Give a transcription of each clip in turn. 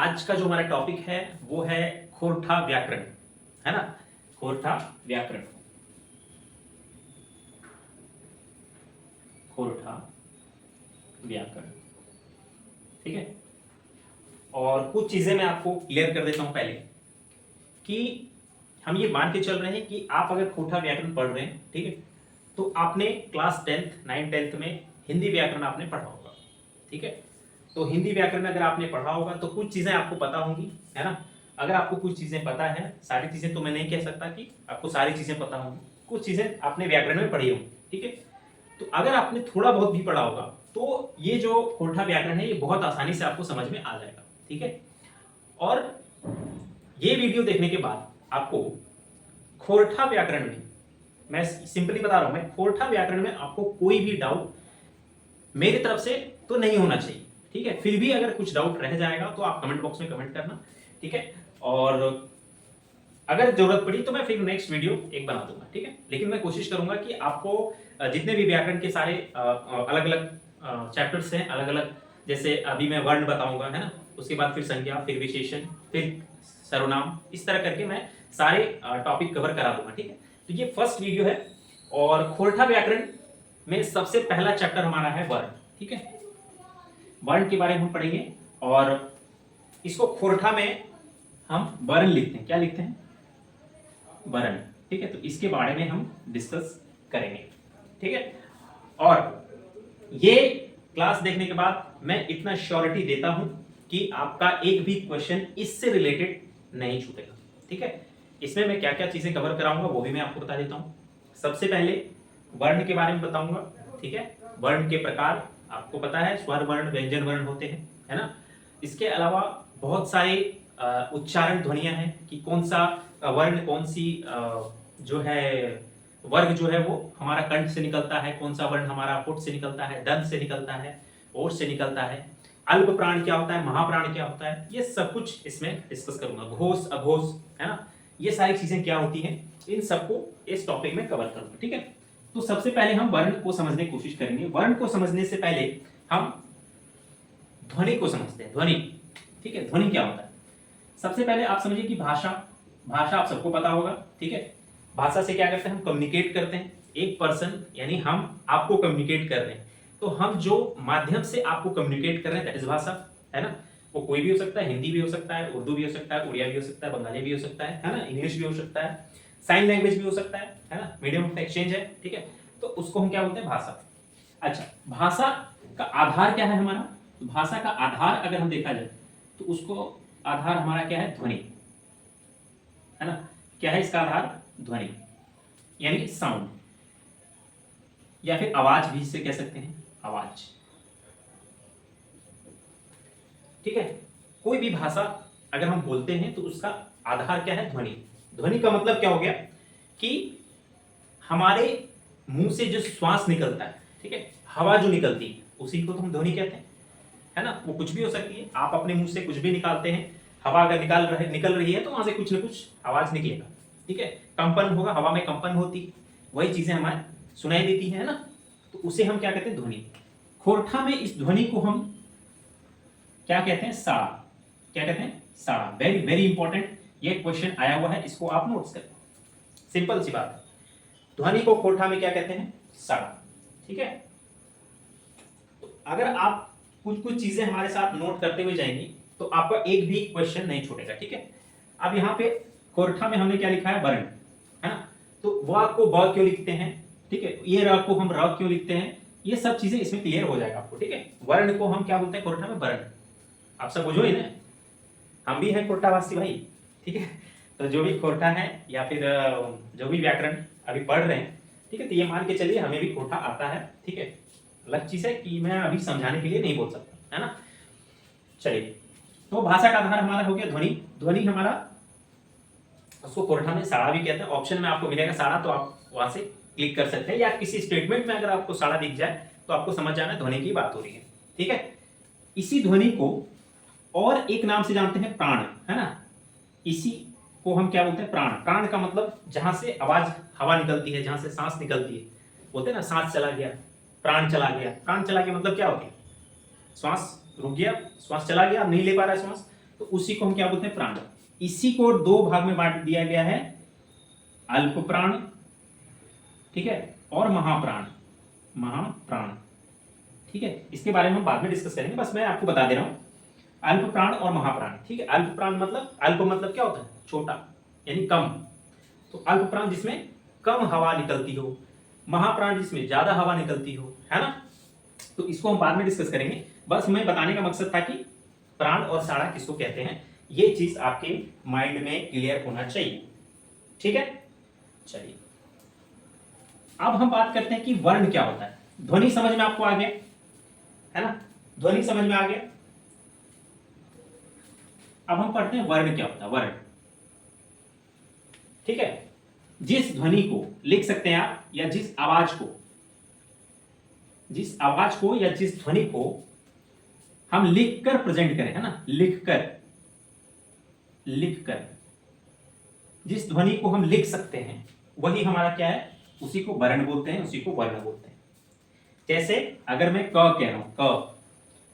आज का जो हमारा टॉपिक है वो है खोरठा व्याकरण, है ना। खोरठा व्याकरण, खोरठा व्याकरण, ठीक है। और कुछ चीजें मैं आपको क्लियर कर देता हूं पहले कि हम ये मान के चल रहे हैं कि आप अगर खोरठा व्याकरण पढ़ रहे हैं, ठीक है, तो आपने क्लास 10th 9th 10th में हिंदी व्याकरण आपने पढ़ा होगा, ठीक है। तो हिंदी व्याकरण में अगर आपने पढ़ा होगा तो कुछ चीजें आपको पता होंगी, है ना। अगर आपको कुछ चीजें पता है, सारी चीजें तो मैं नहीं कह सकता कि आपको सारी चीजें पता होंगी, कुछ चीजें आपने व्याकरण में पढ़ी होंगी, ठीक है। तो अगर आपने थोड़ा बहुत भी पढ़ा होगा तो ये जो खोरठा व्याकरण है ये बहुत आसानी से आपको समझ में आ जाएगा, ठीक है। और ये वीडियो देखने के बाद आपको खोरठा व्याकरण में, मैं सिंपली बता रहा हूं, मैं खोरठा व्याकरण में आपको कोई भी डाउट मेरी तरफ से तो नहीं होना चाहिए, ठीक है। फिर भी अगर कुछ डाउट रह जाएगा तो आप कमेंट बॉक्स में कमेंट करना, ठीक है। और अगर जरूरत पड़ी तो मैं फिर नेक्स्ट वीडियो एक बना दूंगा, ठीक है। लेकिन मैं कोशिश करूंगा कि आपको जितने भी व्याकरण के सारे अलग अलग चैप्टर्स हैं, अलग अलग, जैसे अभी मैं वर्ण बताऊंगा, है ना, उसके बाद फिर संज्ञा, फिर विशेषण, फिर सर्वनाम, इस तरह करके मैं सारे टॉपिक कवर करा दूंगा, ठीक है। तो ये फर्स्ट वीडियो है और खोरठा व्याकरण में सबसे पहला चैप्टर हमारा है वर्ण, ठीक है। वर्ण के बारे में हम पढ़ेंगे और इसको खोरठा में हम वर्ण लिखते हैं, क्या लिखते हैं, वर्ण, ठीक है। तो इसके बारे में हम डिस्कस करेंगे, ठीक है। और ये क्लास देखने के बाद मैं इतना श्योरिटी देता हूं कि आपका एक भी क्वेश्चन इससे रिलेटेड नहीं छूटेगा, ठीक है। इसमें मैं क्या क्या चीजें कवर कराऊंगा वो भी मैं आपको बता देता हूं। सबसे पहले वर्ण के बारे में बताऊंगा, ठीक है। वर्ण के प्रकार आपको पता है, स्वर वर्ण, व्यंजन वर्ण होते हैं, है ना। इसके अलावा बहुत सारे उच्चारण ध्वनियां हैं कि कौन सा वर्ण, कौन सी जो है वर्ग जो है वो हमारा कंठ से निकलता है, कौन सा वर्ण हमारा होठ से निकलता है, दंत से निकलता है, ओठ से निकलता है, अल्प प्राण क्या होता है, महाप्राण क्या होता है, ये सब कुछ इसमें डिस्कस करूंगा। घोष, अघोष, है ना, ये सारी चीजें क्या होती हैं, इन सबको इस टॉपिक में कवर करूंगा, ठीक है। तो सबसे पहले हम वर्ण को समझने की कोशिश करेंगे। वर्ण को समझने से पहले हम ध्वनि को समझते हैं। ध्वनि, ठीक है, ध्वनि क्या होता है। सबसे पहले आप समझिए कि भाषा, भाषा आप सबको पता होगा, ठीक है। भाषा से क्या करते हैं, हम कम्युनिकेट करते हैं। एक पर्सन यानी हम आपको कम्युनिकेट कर रहे हैं, तो हम जो माध्यम से आपको कम्युनिकेट कर रहे हैं दैट इज भाषा, है ना। वो कोई भी हो सकता है, हिंदी भी हो सकता है, उर्दू भी हो सकता है, उड़िया भी हो सकता है, बंगाली भी हो सकता है ना, इंग्लिश भी हो सकता है, साइन लैंग्वेज भी हो सकता है ना, मीडियम ऑफ एक्सचेंज है, ठीक है। तो उसको हम क्या बोलते हैं, भाषा। अच्छा, भाषा का आधार क्या है हमारा, तो भाषा का आधार अगर हम देखा जाए तो उसको आधार हमारा क्या है, ध्वनि, है ना। क्या है इसका आधार, ध्वनि यानी साउंड, या फिर आवाज भी इसे कह सकते हैं, आवाज, ठीक है। कोई भी भाषा अगर हम बोलते हैं तो उसका आधार क्या है, ध्वनि। ध्वनि का मतलब क्या हो गया कि हमारे मुंह से जो श्वास निकलता है, ठीक है, हवा जो निकलती है उसी को तो हम ध्वनि कहते हैं, है ना। वो कुछ भी हो सकती है, आप अपने मुंह से कुछ भी निकालते हैं, हवा अगर निकल रही है तो वहां से कुछ ना कुछ आवाज निकलेगा, ठीक है। कंपन होगा, हवा में कंपन होती, वही चीजें हमारे सुनाई देती है ना, तो उसे हम क्या कहते हैं, ध्वनि। खोरठा में इस ध्वनि को हम क्या कहते हैं, साड़ा। क्या कहते हैं, साड़ा। वेरी वेरी इंपॉर्टेंट ये क्वेश्चन आया हुआ है, इसको आप नोट्स करें। सिंपल सी बात है, ध्वनि को खोरठा में क्या कहते हैं, साड़ा, ठीक है। तो अगर आप कुछ कुछ चीजें हमारे साथ नोट करते हुए जाएंगे तो आपका एक भी क्वेश्चन नहीं छूटेगा, ठीक है। अब यहाँ पे खोरठा में हमने क्या लिखा है, वर्ण, है ना। तो व को ब क्यों लिखते हैं, ठीक है, ये र को हम र क्यों लिखते हैं, ये सब चीजें इसमें क्लियर हो जाएगा आपको, ठीक है। वर्ण को हम क्या बोलते हैं खोरठा में, वर्ण। आप सब बुझो ही ना, हम भी हैं खोरठावासी भाई, ठीक है। तो जो भी खोरठा है या फिर जो भी व्याकरण अभी पढ़ रहे हैं, ठीक है, तो ये मान के चलिए हमें भी खोरठा आता है, ठीक है। अलग चीज है कि मैं अभी समझाने के लिए नहीं बोल सकता, है ना। चलिए, तो भाषा का आधार हमारा हो गया ध्वनि। ध्वनि हमारा, उसको खोरठा में साड़ा भी कहते हैं। ऑप्शन में आपको मिलेगा साड़ा, तो आप वहां से क्लिक कर सकते हैं, या किसी स्टेटमेंट में अगर आपको साड़ा दिख जाए तो आपको समझ जाना ध्वनि की बात हो रही है, ठीक है। इसी ध्वनि को और एक नाम से जानते हैं, प्राण, है ना। इसी को हम क्या बोलते हैं, प्राण। प्राण का मतलब जहां से आवाज, हवा निकलती है, जहां से सांस निकलती है, बोलते हैं ना सांस चला गया, प्राण चला गया। प्राण चला गया मतलब क्या हो गया, श्वास रुक गया, श्वास चला गया, नहीं ले पा रहा है श्वास, तो उसी को हम क्या बोलते हैं, प्राण। इसी को दो भाग में बांट दिया गया है, अल्प प्राण, ठीक है, और महाप्राण। महाप्राण, ठीक है, इसके बारे में हम बाद में डिस्कस करेंगे, बस मैं आपको बता दे रहा हूं। अल्प प्राण और महाप्राण, ठीक है। अल्प प्राण मतलब, अल्प मतलब क्या होता है, छोटा यानी कम, तो अल्प प्राण जिसमें कम हवा निकलती हो, महाप्राण जिसमें ज्यादा हवा निकलती हो, है ना। तो इसको हम बाद में डिस्कस करेंगे, बस मैं बताने का मकसद था कि प्राण और साड़ा किसको कहते हैं, ये चीज आपके माइंड में क्लियर होना चाहिए, ठीक है। चलिए अब हम बात करते हैं कि वर्ण क्या होता है। ध्वनि समझ में आपको आ गया, है ना, ध्वनि समझ में आ गया। अब हम पढ़ते हैं वर्ण क्या होता है, वर्ण, ठीक है। जिस ध्वनि को लिख सकते हैं आप, या जिस आवाज को या जिस ध्वनि को हम लिखकर प्रेजेंट करें, है ना, लिखकर जिस ध्वनि को हम लिख सकते हैं वही हमारा क्या है, उसी को वर्ण बोलते हैं, उसी को वर्ण बोलते हैं। जैसे अगर मैं क कह रहा हूं, क,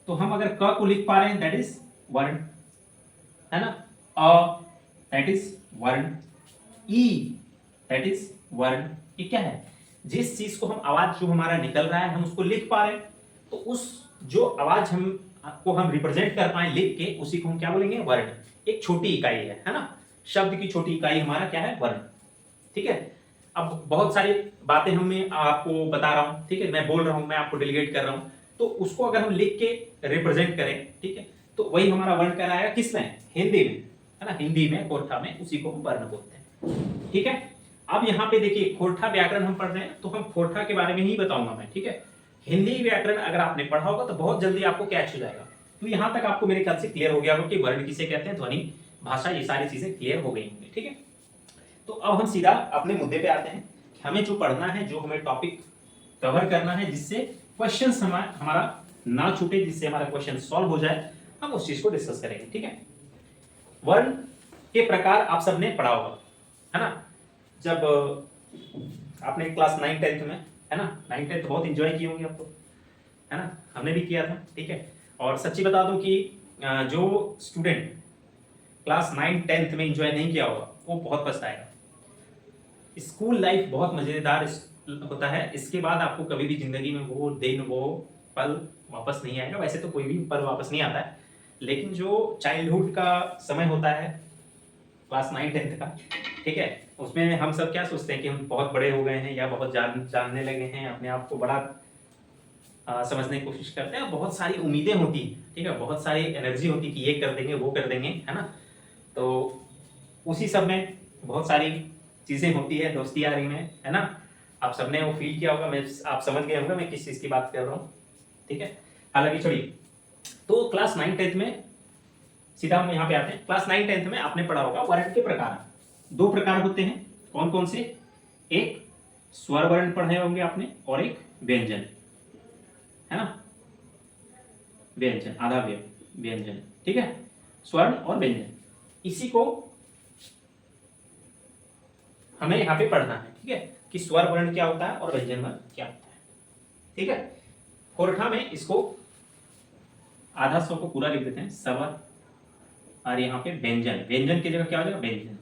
तो हम अगर क को लिख पा रहे हैं दैट इज वर्ण, है ना। अ दैट इज वर्ण, ई दैट इज वर्ण। ये क्या है, जिस चीज को हम आवाज जो हमारा निकल रहा है हम उसको लिख पा रहे हैं, तो उस जो आवाज हम रिप्रेजेंट कर पाए लिख के, उसी को हम क्या बोलेंगे, वर्ण। एक छोटी इकाई है ना, शब्द की छोटी इकाई हमारा क्या है, वर्ण, ठीक है। अब बहुत सारी बातें मैं आपको बता रहा हूं, ठीक है, मैं बोल रहा हूं, मैं आपको डेलीगेट कर रहा हूं, तो उसको अगर हम लिख के रिप्रेजेंट करें, ठीक है, तो वही हमारा वर्ण कहलाएगा, किसमें, हिंदी में, है ना, हिंदी में, खोरठा में, उसी को हम वर्ण बोलते हैं, ठीक है। अब यहाँ पे देखिए खोरठा व्याकरण हम पढ़ रहे हैं, तो हम खोरठा के बारे में ही बताऊंगा मैं, ठीक है। हिंदी व्याकरण अगर आपने पढ़ा होगा तो बहुत जल्दी आपको कैच हो जाएगा। तो यहाँ तक आपको मेरे ख्याल से क्लियर हो गया होगा कि वर्ण किसे कहते हैं, ध्वनि, भाषा, ये सारी चीजें क्लियर हो गई होंगी, ठीक है। तो अब हम सीधा अपने मुद्दे पे आते हैं, हमें जो पढ़ना है, जो हमें टॉपिक कवर करना है, जिससे क्वेश्चन हमारा ना छूटे, जिससे हमारा क्वेश्चन सॉल्व हो जाए, हम उस चीज को डिस्कस करेंगे, ठीक है। वर्ण के प्रकार आप सबने पढ़ा होगा, है ना, जब आपने क्लास 9 10th में, है ना, 9 10th बहुत एंजॉय किए होंगे आप तो, है ना, हमने भी किया था, ठीक है। और सच्ची बता दूं कि जो स्टूडेंट क्लास 9 10th में एंजॉय नहीं किया होगा वो बहुत पछताएगा। स्कूल लाइफ बहुत मजेदार होता है, इसके बाद आपको कभी भी जिंदगी में वो दिन, वो पल वापस नहीं आएगा। वैसे तो कोई भी पल वापस नहीं आता है, लेकिन जो चाइल्डहुड का समय होता है क्लास 9 10th का, ठीक है, उसमें हम सब क्या सोचते हैं कि हम बहुत बड़े हो गए हैं, या बहुत जानने लगे हैं, अपने आप को बड़ा समझने की कोशिश करते हैं, बहुत सारी उम्मीदें होती, ठीक है, बहुत सारी एनर्जी होती कि ये कर देंगे, वो कर देंगे, है ना। तो उसी सब में बहुत सारी चीजें होती है दोस्ती यारी में, है ना। आप सबने वो फील किया होगा, मैं आप समझ गए होंगे मैं किस चीज की बात कर रहा हूँ, ठीक है। हालांकि छोड़िए, तो क्लास 9 10th में सीधा हम यहाँ पे आते हैं। क्लास 9 10th में आपने पढ़ा होगा वर्ण के प्रकार, दो प्रकार होते हैं, कौन कौन से, एक स्वर वर्ण पढ़े होंगे आपने, और एक व्यंजन, है ना, व्यंजन, आधा व्यंजन, ठीक है, स्वर्ण और व्यंजन, इसी को हमें यहाँ पे पढ़ना है, ठीक है, कि स्वर वर्ण क्या होता है और व्यंजन वर्ण क्या होता है, ठीक है। खोरठा में इसको आधा सौ को पूरा लिख देते हैं, स्वर, और यहाँ पे व्यंजन, व्यंजन की जगह क्या हो जाएगा, व्यंजन।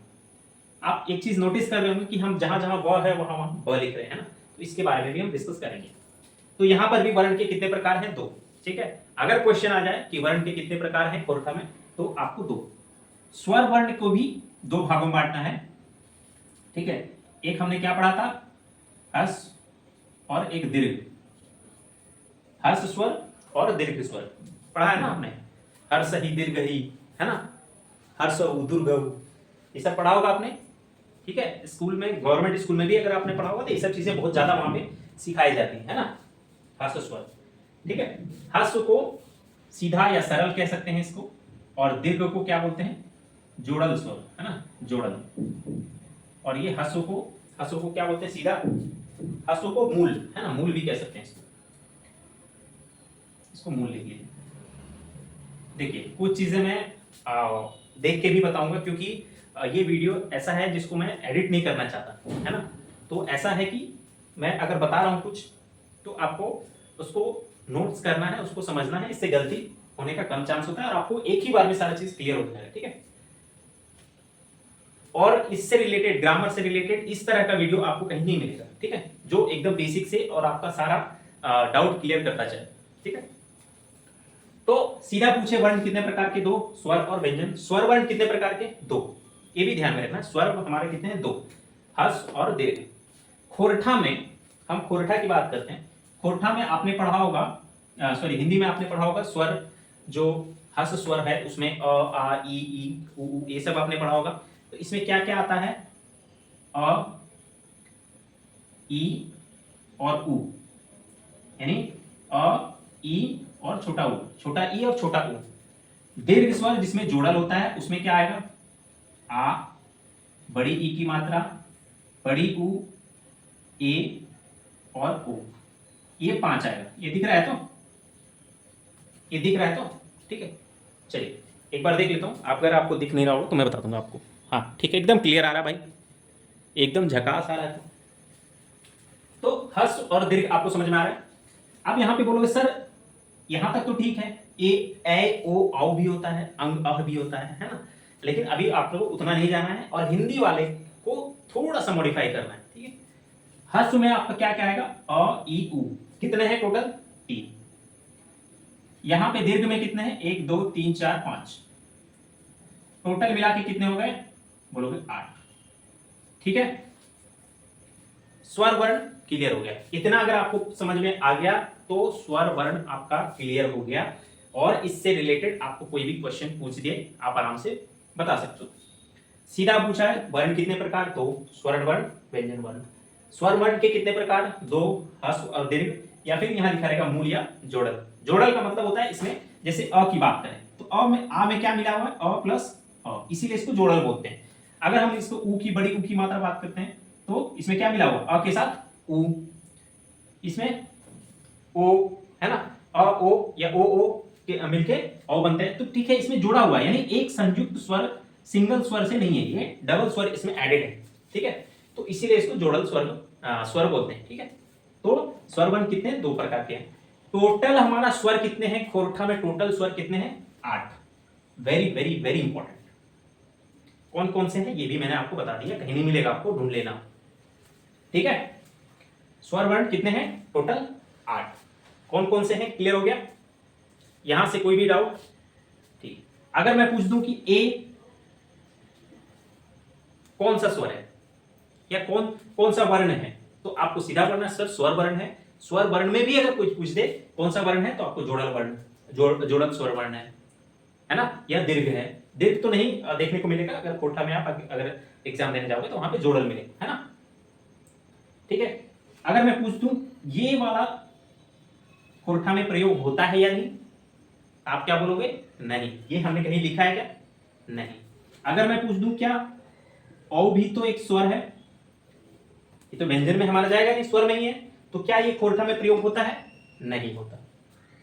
आप एक चीज नोटिस कर रहे होंगे कि हम जहां जहां व है वहां वहां ब लिख रहे हैं ना, तो इसके बारे में भी हम डिस्कस करेंगे। तो यहाँ पर भी वर्ण के कितने प्रकार हैं, दो, ठीक है। अगर क्वेश्चन आ जाए कि वर्ण के कितने प्रकार हैं खोरठा में, तो आपको दो, स्वर वर्ण को भी दो भागों में बांटना है, ठीक है। एक हमने क्या पढ़ा था, हर्ष और एक दीर्घ, हर्ष स्वर और दीर्घ स्वर पढ़ा है ना आपने, हर्ष ही दीर्घ ही, है ना, हर्ष दुर्ग, ये सब पढ़ा होगा आपने, ठीक है। स्कूल में, गवर्नमेंट स्कूल में भी अगर आपने पढ़ा होगा तो ये सब चीजें बहुत ज्यादा वहां पे सिखाई जाती है ना, हर्ष स्वर, ठीक है। हर्ष को सीधा या सरल कह सकते हैं इसको, और दीर्घ को क्या बोलते हैं, जोड़ल स्वर, है ना, जोड़ल। और ये हर्ष को क्या बोलते हैं, सीधा, हर्ष को मूल, है ना, मूल भी कह सकते हैं इसको मूल लिख लीजिए। देखिए कुछ चीजें मैं देख के भी बताऊंगा, क्योंकि ये वीडियो ऐसा है जिसको मैं एडिट नहीं करना चाहता, है ना। तो ऐसा है कि मैं अगर बता रहा हूं कुछ, तो आपको उसको नोट्स करना है, उसको समझना है, इससे गलती होने का कम चांस होता है और आपको एक ही बार में सारा चीज क्लियर हो जाएगा, ठीक है। और इससे रिलेटेड, ग्रामर से रिलेटेड इस तरह का वीडियो आपको कहीं नहीं मिलेगा, ठीक है, जो एकदम बेसिक से और आपका सारा डाउट क्लियर करता जाए, ठीक है। तो सीधा पूछे वर्ण कितने प्रकार के? दो। स्वर और व्यंजन, स्वर वर्ण कितने प्रकार के? दो। ये भी ध्यान में रखना, स्वर हमारे कितने हैं? दो, हर्ष और दीर्घ। खोरठा में, हम खोरठा की बात करते हैं, खोरठा में आपने पढ़ा होगा, सॉरी हिंदी में आपने पढ़ा होगा स्वर, जो हर्ष स्वर है उसमें अ आ ई उ ये सब आपने पढ़ा होगा। तो इसमें क्या क्या आता है? अ, ई और उ, यानी अ, ई और छोटा उ, छोटा ई और छोटा उ। दीर्घ स्वर जिसमें जोड़ल होता है उसमें क्या आएगा? आ, बड़ी ई की मात्रा, बड़ी उ, ए और ओ, ये 5 आएगा। ये दिख रहा है तो? ये दिख रहा है तो? ठीक है, चलिए एक बार देख लेता हूँ। अगर आपको दिख नहीं रहा हो तो मैं बता दूंगा आपको। हाँ ठीक है, एकदम क्लियर आ रहा है भाई, एकदम झकास आ रहा है। तो हर्ष और दीर्घ आपको समझ में आ रहा है। अब यहाँ पे बोलोगे सर यहाँ तक तो ठीक है, ए ओ औ भी होता है, अंग अह भी होता है ना, लेकिन अभी आप लोगों को उतना नहीं जाना है और हिंदी वाले को थोड़ा सा मॉडिफाई करना है, ठीक है। हर्ष में आपका क्या क्या आएगा? अ ई उ, कितने हैं टोटल? 3। यहां पे दीर्घ में कितने हैं? 1 2 3 4 5, टोटल मिला के कितने हो गए? बोलोगे 8, ठीक है। स्वर वर्ण क्लियर हो गया। इतना अगर आपको समझ में आ गया तो स्वर वर्ण आपका क्लियर हो गया, और इससे रिलेटेड आपको कोई भी क्वेश्चन पूछ दिए आप आराम से बता सकते हो। सीधा पूछा है वर्ण कितने प्रकार? 2, स्वर्ण वर्ण, व्यंजन वर्ण। स्वर वर्ण के कितने प्रकार? 2, ह्रस्व और दीर्घ, या फिर यहाँ लिखा रहेगा मूल या जोड़ल। जोड़ल का मतलब होता है इसमें, जैसे अ की बात करें तो अ में, आ में क्या मिला हुआ है? अ प्लस अ, इसीलिए इसको जोड़ल बोलते हैं। अगर हम इसको उ की, बड़ी उ की मात्रा बात करते हैं तो इसमें क्या मिला हुआ? अ के साथ उ, इसमें ओ है ना, अ ओ या ओ के मिलके औ बनते हैं, तो ठीक है, इसमें जुड़ा हुआ है, यानी एक संयुक्त स्वर, सिंगल स्वर से नहीं है, ये डबल स्वर इसमें एडेड है, ठीक है। तो इसीलिए इसको जोड़ल स्वर बोलते हैं, ठीक है। तो स्वर वर्ण कितने? 2 प्रकार के हैं। टोटल हमारा स्वर कितने हैं? खोरठा में टोटल स्वर कितने हैं? 8। Very very very important. कौन कौन से हैं ये भी मैंने आपको बता दिया, कहीं नहीं मिलेगा, आपको ढूंढ लेना, ठीक है। स्वर वर्ण कितने हैं? टोटल 8। कौन कौन से हैं? क्लियर हो गया? यहां से कोई भी डाउट? ठीक। अगर मैं पूछ दूं कि ए कौन सा स्वर है या कौन कौन सा वर्ण है, तो आपको सीधा बोलना सर स्वर वर्ण है। स्वर वर्ण में भी अगर कोई पूछ दे कौन सा वर्ण है, तो आपको जोड़ल वर्ण, जोड़ल स्वर वर्ण है ना, या दीर्घ है। दीर्घ तो नहीं देखने को मिलेगा, अगर कोठा में आप अगर एग्जाम देने जाओगे तो वहां पे जोड़ल मिलेगा, है ना, ठीक है। अगर मैं पूछ दूं ये वाला कोठा में प्रयोग होता है या नहीं, आप क्या बोलोगे? नहीं। ये हमने कहीं लिखा है क्या? नहीं। अगर मैं पूछ दूं क्या औ भी तो एक स्वर है, ये तो व्यंजन में हमारा जाएगा नहीं, स्वर में ही है, तो क्या ये खोरठा में प्रयोग होता है? नहीं होता।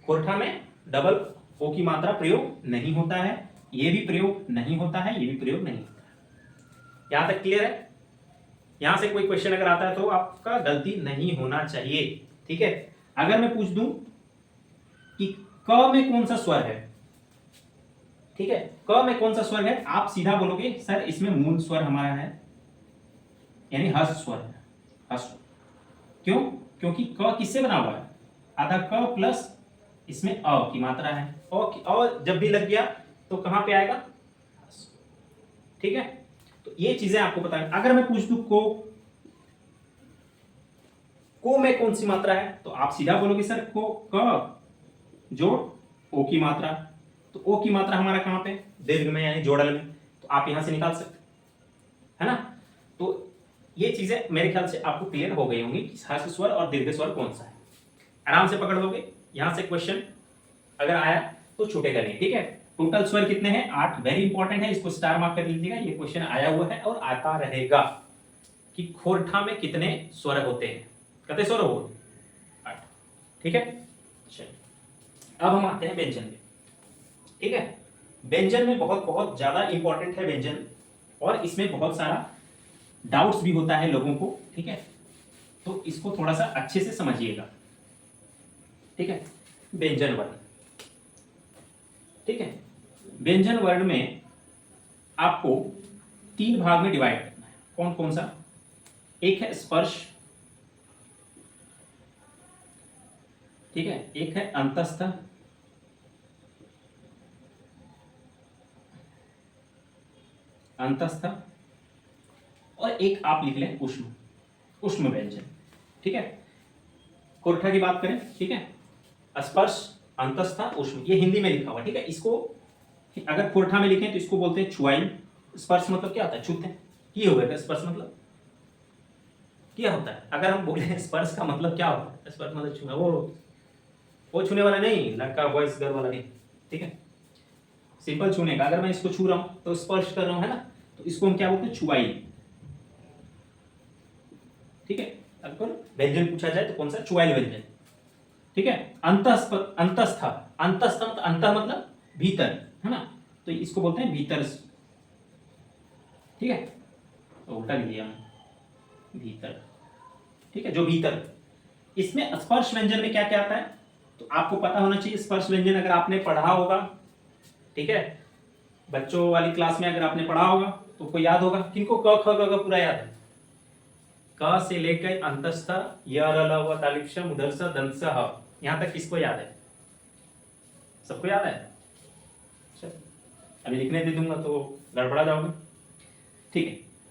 खोरठा में डबल ओ की मात्रा प्रयोग नहीं होता है, ये भी प्रयोग नहीं होता है, ये भी प्रयोग नहीं होता है। यहां तक क्लियर है? यहां से कोई क्वेश्चन अगर आता है तो आपका गलती नहीं होना चाहिए, ठीक है। अगर मैं पूछ दूं कि क में कौन सा स्वर है, ठीक है, क में कौन सा स्वर है, आप सीधा बोलोगे सर इसमें मूल स्वर हमारा है, यानी हर्ष स्वर है, हर्ष। क्यों? क्योंकि क किससे बना हुआ है? आधा क प्लस इसमें अ की मात्रा है, और जब भी लग गया तो कहां पे आएगा? ठीक है। तो ये चीजें आपको पता है। अगर मैं पूछ दूं को में कौन सी मात्रा है, तो आप सीधा बोलोगे सर को, क जोड़ ओ की मात्रा, तो ओ की मात्रा हमारा कहां पे? दीर्घ में, यानी जोड़ल में, तो आप यहां से निकाल सकते, है ना। तो ये चीजें मेरे ख्याल से आपको क्लियर हो गई होंगी कि हर्ष स्वर और दीर्घ स्वर कौन सा है, आराम से पकड़ लोगे। यहां से क्वेश्चन अगर आया तो छूटेगा नहीं, ठीक है। टोटल स्वर कितने हैं? 8। वेरी इंपॉर्टेंट है, इसको स्टार मार्क कर लीजिएगा, ये क्वेश्चन आया हुआ है और आता रहेगा कि खोरठा में कितने स्वर होते हैं, कितने स्वर हो? 8, ठीक है। चलिए अब हम आते हैं व्यंजन में, ठीक है। व्यंजन में बहुत बहुत ज्यादा इंपॉर्टेंट है व्यंजन, और इसमें बहुत सारा डाउट्स भी होता है लोगों को, ठीक है। तो इसको थोड़ा सा अच्छे से समझिएगा, ठीक है। व्यंजन वर्ण, ठीक है। व्यंजन वर्ण में आपको 3 भाग में डिवाइड करना है। कौन कौन सा? एक है स्पर्श, ठीक है, एक है अंतस्थ, अंतस्थ, और एक आप लिख लें उष्म, उष्म व्यंजन, ठीक है। कोरठा की बात करें, ठीक है, स्पर्श, अंतस्थ, उष्म, ये हिंदी में लिखा हुआ, ठीक है। इसको अगर कोरठा में लिखें तो इसको बोलते हैं छुआई। स्पर्श मतलब क्या होता है? छूते हैं, ये हो गया स्पर्श मतलब क्या होता है। अगर हम बोले स्पर्श का मतलब क्या होता है, स्पर्श मतलब छूना, वो छूने वाला नहीं, लड़का बॉयज गर्ल वाला नहीं, ठीक है, सिंपल छूने का। अगर मैं इसको छू रहा हूं तो स्पर्श कर रहा हूं, है ना, तो इसको हम क्या बोलते हैं? छुआई, ठीक है। अगर व्यंजन पूछा जाए तो कौन सा? छुआई व्यंजन, ठीक है। अंतस्थ, अंतस्थ, अंतस्थ मतलब अंत मतलब भीतर, है ना, तो इसको बोलते हैं भीतर, ठीक है। तो उल्टा लिख दिया हमने, भीतर, ठीक है, जो भीतर। इसमें स्पर्श व्यंजन में क्या क्या आता है तो आपको पता होना चाहिए। स्पर्श व्यंजन अगर आपने पढ़ा होगा, ठीक है, बच्चों वाली क्लास में अगर आपने पढ़ा होगा तो आपको याद होगा। किनको क ख ग पूरा याद है? क से लेकर अंतस्थ, य र ल व तालिश मुदर्स दंस ह, यहां तक किसको याद है? सबको याद है? अभी लिखने दे दूंगा तो गड़बड़ा जाओगे, ठीक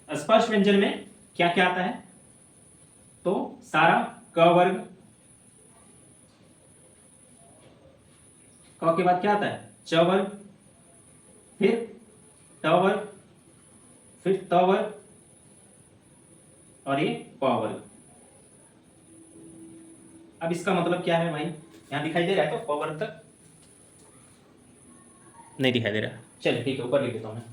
है। स्पर्श व्यंजन में क्या क्या आता है तो सारा क वर्ग, क के बाद क्या आता है? च वर्ग, फिर ट वर्ग, फिर त वर्ग, और ये प वर्ग। अब इसका मतलब क्या है भाई? यहां दिखाई दे रहा है? तो प वर्ग तक नहीं दिखाई दे रहा, चलिए ठीक है, ऊपर लिख देता हूं मैं।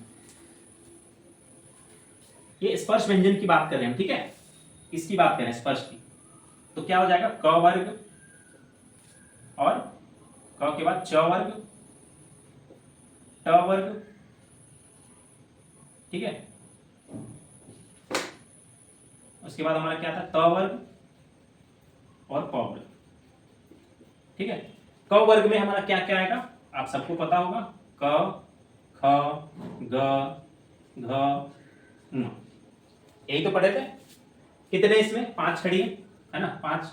ये स्पर्श व्यंजन की बात कर रहे हैं, ठीक है, इसकी बात कर रहे हैं स्पर्श की। तो क्या हो जाएगा? क वर्ग, और क के बाद च वर्ग, ट वर्ग, ठीक है। उसके बाद हमारा क्या था? त वर्ग और प वर्ग, ठीक है। क वर्ग में हमारा क्या क्या आएगा आप सबको पता होगा। क, ख, ग, घ, ङ, यही तो पढ़े थे। कितने इसमें? 5 खड़ी है ना, 5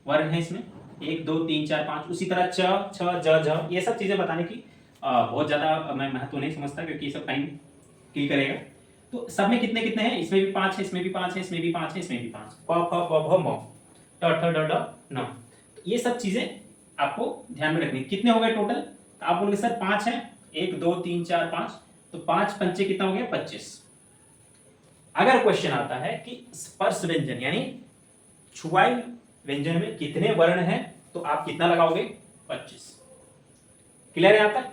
वर्ग है इसमें, 1 2 3 4 5। उसी तरह च, छ, ज, झ, ये सब चीजें बताने की बहुत ज्यादा मैं महत्व नहीं समझता, क्योंकि ये सब टाइम किल करेगा। तो सब में कितने कितने हैं? इसमें भी 5 है, इसमें भी 5 है, इसमें भी 5 है, इसमें भी 5, प फ ब भ म, ट ठ ड ढ न। ये सब चीजें आपको ध्यान में रखनी। कितने हो गए टोटल? तो आप बोलोगे सर 5 है, 1 2 3 4 5, तो 5 पंचे कितना हो गया? 25। अगर क्वेश्चन आता है कि स्पर्श व्यंजन यानी छुआई व्यंजन में कितने वर्ण हैं, तो आप कितना लगाओगे? 25। क्लियर है यहां तक?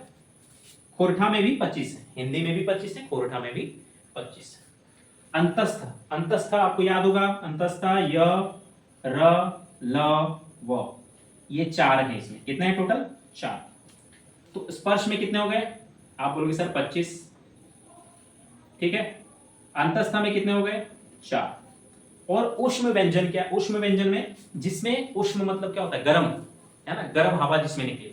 कोरठा में भी 25 है, हिंदी में भी 25 है, कोरठा में भी 25 है। अंतस्थ, अंतस्थ आपको याद होगा, अंतस्थ य र ल व, ये 4 है। इसमें कितने हैं टोटल? 4। तो स्पर्श में कितने हो गए? आप बोलोगे सर 25, ठीक है। अंतस्थ में कितने हो गए? 4। और उष्म व्यंजन क्या? उष्म व्यंजन में, जिसमें उष्म मतलब क्या होता है? गर्म, है ना, गर्म हवा जिसमें निकले,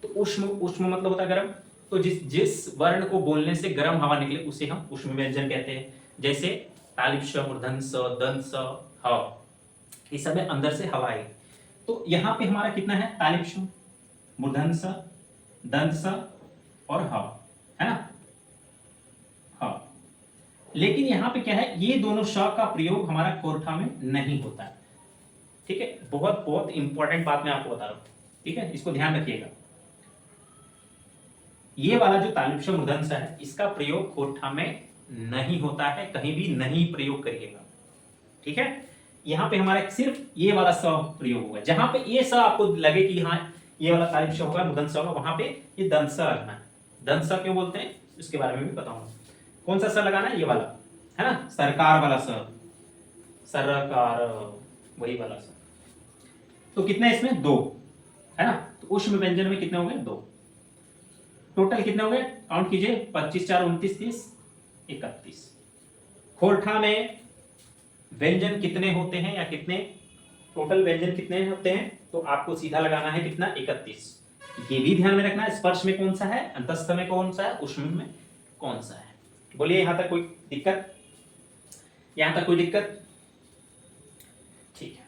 तो उष्म, उष्म मतलब होता है गर्म। तो जिस वर्ण को बोलने से गर्म हवा निकले उसे हम उष्म व्यंजन कहते हैं। जैसे तालिब श, मूर्धन्य स, दंत स, ह, इस सब में अंदर से हवा आई। तो यहां पे हमारा कितना है? तालिब श, मूर्धन्य स, दंत स और ह, है ना, ह। लेकिन यहां पे क्या है? ये दोनों श का प्रयोग हमारा कोरठा में नहीं होता है, ठीक है। बहुत बहुत इंपॉर्टेंट बात मैं आपको बता रहा हूं, ठीक है, इसको ध्यान रखिएगा। ये वाला जो तालिब श, मूर्धन्य स है, इसका प्रयोग कोरठा में नहीं होता है, कहीं भी नहीं प्रयोग करिएगा, ठीक है। यहां पे हमारा सिर्फ ये वाला स प्रयोग होगा। जहां पे ये स आपको लगे कि हाँ ये वाला तालिब श होगा, मूर्धन्य स होगा, वहां पे ये दंत स लगना है। दंत स क्यों बोलते हैं इसके बारे में भी बताऊंगा। कौन सा स लगाना है? ये वाला, है ना, सरकार वाला स, सरकार, वही वाला स। तो कितने इसमें? 2, है ना। तो उष्म व्यंजन में कितने हो गए? 2। टोटल कितने हो गए? काउंट कीजिए, 25 4 29 30 31। खोरठा में व्यंजन कितने होते हैं, या कितने टोटल व्यंजन कितने होते हैं? तो आपको सीधा लगाना है कितना? 31। ये भी ध्यान में रखना है, स्पर्श में कौन सा है, अंतस्थ में कौन सा है, उष्म में कौन सा है। बोलिए यहां तक कोई दिक्कत, यहां तक कोई दिक्कत? ठीक है।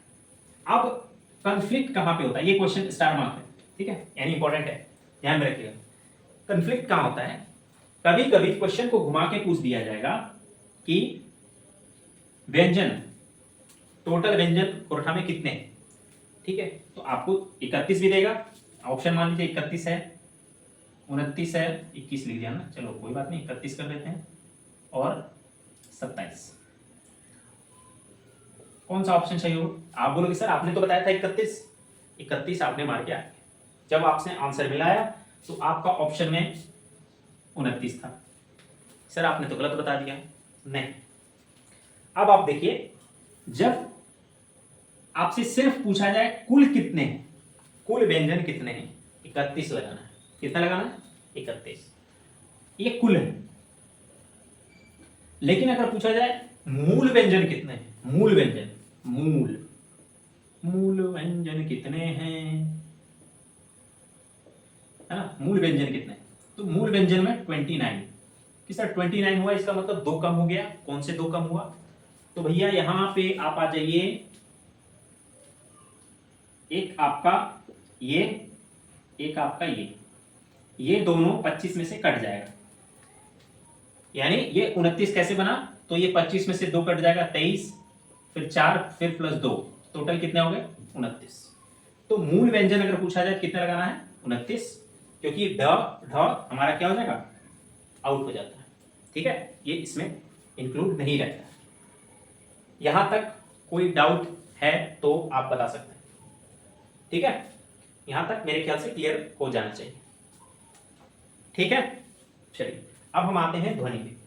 अब कन्फ्लिक्ट कहां पे होता है, ये क्वेश्चन स्टार मार्क है, ठीक है, यानी इंपॉर्टेंट है, ध्यान में रखिएगा। कन्फ्लिक्ट कहां होता है? कभी कभी क्वेश्चन को घुमा के पूछ दिया जाएगा कि व्यंजन, टोटल व्यंजन कोरठा में कितने हैं, ठीक है, तो आपको 31 भी देगा, ऑप्शन मान लीजिए 31 है, 29 है, 21 लिख दिया ना, चलो कोई बात नहीं, 31 कर देते हैं, और 27। कौन सा ऑप्शन सही होगा? आप बोलोगे सर आपने तो बताया था 31, 31 आपने मार के आए, जब आपसे आंसर मिलाया तो आपका ऑप्शन में 29 था, सर आपने तो गलत बता दिया। नहीं, अब आप देखिए, जब आपसे सिर्फ पूछा जाए कुल कितने हैं, कुल व्यंजन कितने हैं, 31 लगाना है। कितना लगाना है? 31, ये कुल है। लेकिन अगर पूछा जाए मूल व्यंजन कितने हैं, मूल व्यंजन, मूल व्यंजन कितने हैं, है ना, मूल व्यंजन कितने, तो मूल व्यंजन में 29, कि सर 29 हुआ, इसका मतलब 2 कम हो गया, कौन से 2 कम हुआ, तो भैया यहां पे आप आ जाइए, एक आपका ये, एक आपका ये दोनों 25 में से कट जाएगा, यानी ये 29 कैसे बना, तो ये 25 में से 2 कट जाएगा, 23, फिर 4, फिर प्लस 2, टोटल कितने हो गए? 29। तो मूल व्यंजन अगर पूछा जाए कितना लगाना है? 29, क्योंकि ढ ढ हमारा क्या हो जाएगा? आउट हो जाता है, ठीक है, ये इसमें इंक्लूड नहीं रहता है। यहां तक कोई डाउट है तो आप बता सकते हैं, ठीक है, यहां तक मेरे ख्याल से क्लियर हो जाना चाहिए, ठीक है। चलिए अब हम आते हैं ध्वनि पे।